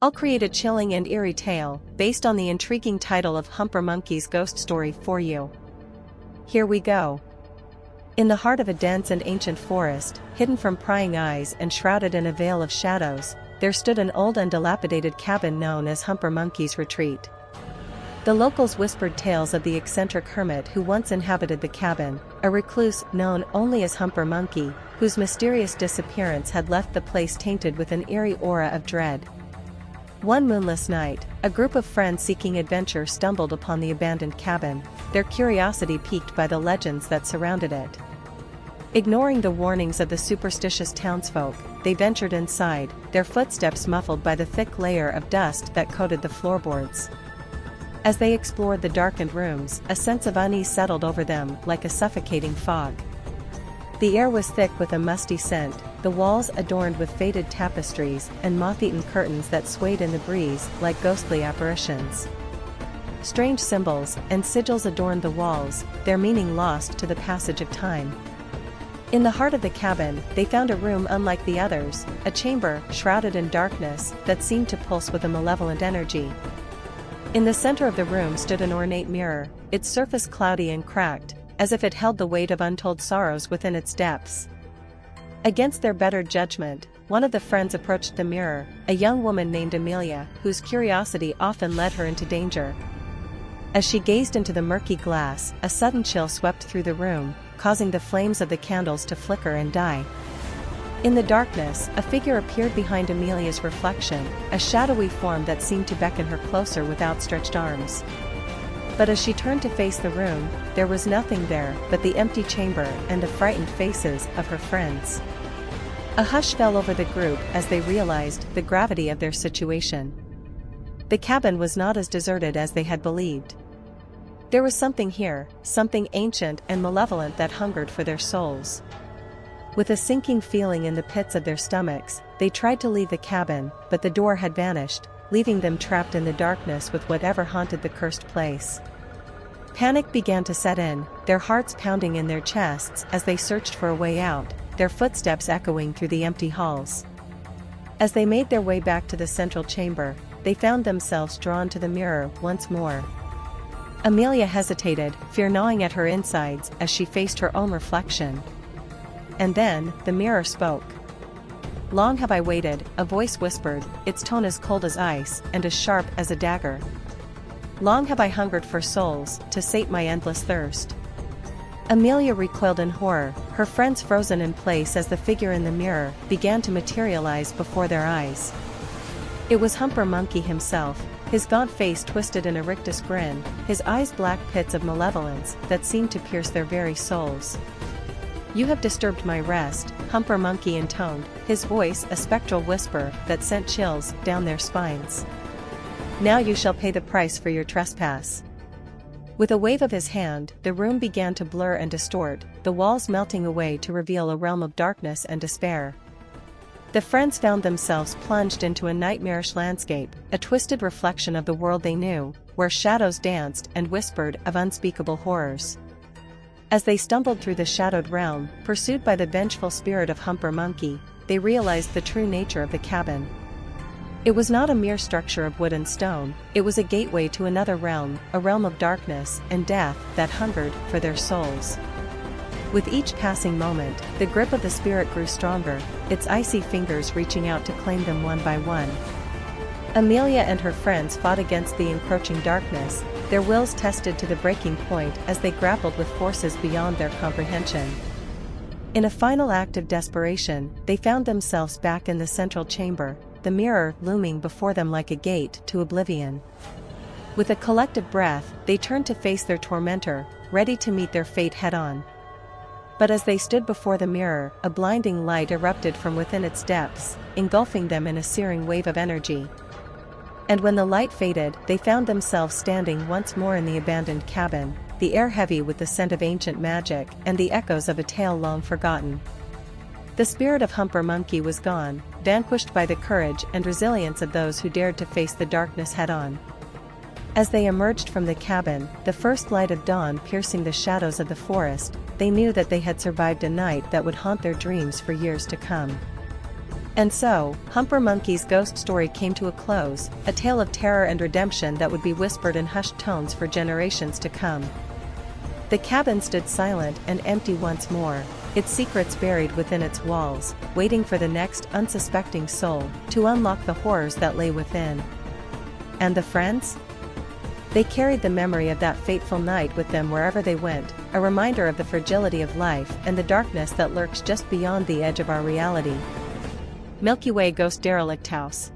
I'll create a chilling and eerie tale, based on the intriguing title of Humper Monkey's ghost story for you. Here we go. In the heart of a dense and ancient forest, hidden from prying eyes and shrouded in a veil of shadows, there stood an old and dilapidated cabin known as Humper Monkey's Retreat. The locals whispered tales of the eccentric hermit who once inhabited the cabin, a recluse known only as Humper Monkey, whose mysterious disappearance had left the place tainted with an eerie aura of dread. One moonless night, a group of friends seeking adventure stumbled upon the abandoned cabin, their curiosity piqued by the legends that surrounded it. Ignoring the warnings of the superstitious townsfolk, they ventured inside, their footsteps muffled by the thick layer of dust that coated the floorboards. As they explored the darkened rooms, a sense of unease settled over them like a suffocating fog. The air was thick with a musty scent, the walls adorned with faded tapestries and moth-eaten curtains that swayed in the breeze like ghostly apparitions. Strange symbols and sigils adorned the walls, their meaning lost to the passage of time. In the heart of the cabin, they found a room unlike the others, a chamber shrouded in darkness that seemed to pulse with a malevolent energy. In the center of the room stood an ornate mirror, its surface cloudy and cracked, as if it held the weight of untold sorrows within its depths. Against their better judgment, one of the friends approached the mirror, a young woman named Amelia, whose curiosity often led her into danger. As she gazed into the murky glass, a sudden chill swept through the room, causing the flames of the candles to flicker and die. In the darkness, a figure appeared behind Amelia's reflection, a shadowy form that seemed to beckon her closer with outstretched arms. But as she turned to face the room, there was nothing there but the empty chamber and the frightened faces of her friends. A hush fell over the group as they realized the gravity of their situation. The cabin was not as deserted as they had believed. There was something here, something ancient and malevolent that hungered for their souls. With a sinking feeling in the pits of their stomachs, they tried to leave the cabin, but the door had vanished, leaving them trapped in the darkness with whatever haunted the cursed place. Panic began to set in, their hearts pounding in their chests as they searched for a way out, their footsteps echoing through the empty halls. As they made their way back to the central chamber, they found themselves drawn to the mirror once more. Amelia hesitated, fear gnawing at her insides as she faced her own reflection. And then, the mirror spoke. "Long have I waited," a voice whispered, its tone as cold as ice and as sharp as a dagger. "Long have I hungered for souls, to sate my endless thirst." Amelia recoiled in horror, her friends frozen in place as the figure in the mirror began to materialize before their eyes. It was Humper Monkey himself, his gaunt face twisted in a rictus grin, his eyes black pits of malevolence that seemed to pierce their very souls. "You have disturbed my rest," Humper Monkey intoned, his voice a spectral whisper that sent chills down their spines. "Now you shall pay the price for your trespass." With a wave of his hand, the room began to blur and distort, the walls melting away to reveal a realm of darkness and despair. The friends found themselves plunged into a nightmarish landscape, a twisted reflection of the world they knew, where shadows danced and whispered of unspeakable horrors. As they stumbled through the shadowed realm, pursued by the vengeful spirit of Humper Monkey, they realized the true nature of the cabin. It was not a mere structure of wood and stone, it was a gateway to another realm, a realm of darkness and death that hungered for their souls. With each passing moment, the grip of the spirit grew stronger, its icy fingers reaching out to claim them one by one. Amelia and her friends fought against the encroaching darkness, their wills tested to the breaking point as they grappled with forces beyond their comprehension. In a final act of desperation, they found themselves back in the central chamber, the mirror looming before them like a gate to oblivion. With a collective breath, they turned to face their tormentor, ready to meet their fate head-on. But as they stood before the mirror, a blinding light erupted from within its depths, engulfing them in a searing wave of energy. And when the light faded, they found themselves standing once more in the abandoned cabin, the air heavy with the scent of ancient magic and the echoes of a tale long forgotten. The spirit of Humper Monkey was gone, vanquished by the courage and resilience of those who dared to face the darkness head-on. As they emerged from the cabin, the first light of dawn piercing the shadows of the forest, they knew that they had survived a night that would haunt their dreams for years to come. And so, Humper Monkey's ghost story came to a close, a tale of terror and redemption that would be whispered in hushed tones for generations to come. The cabin stood silent and empty once more, its secrets buried within its walls, waiting for the next unsuspecting soul to unlock the horrors that lay within. And the friends? They carried the memory of that fateful night with them wherever they went, a reminder of the fragility of life and the darkness that lurks just beyond the edge of our reality. Milky Way Ghost Derelict House.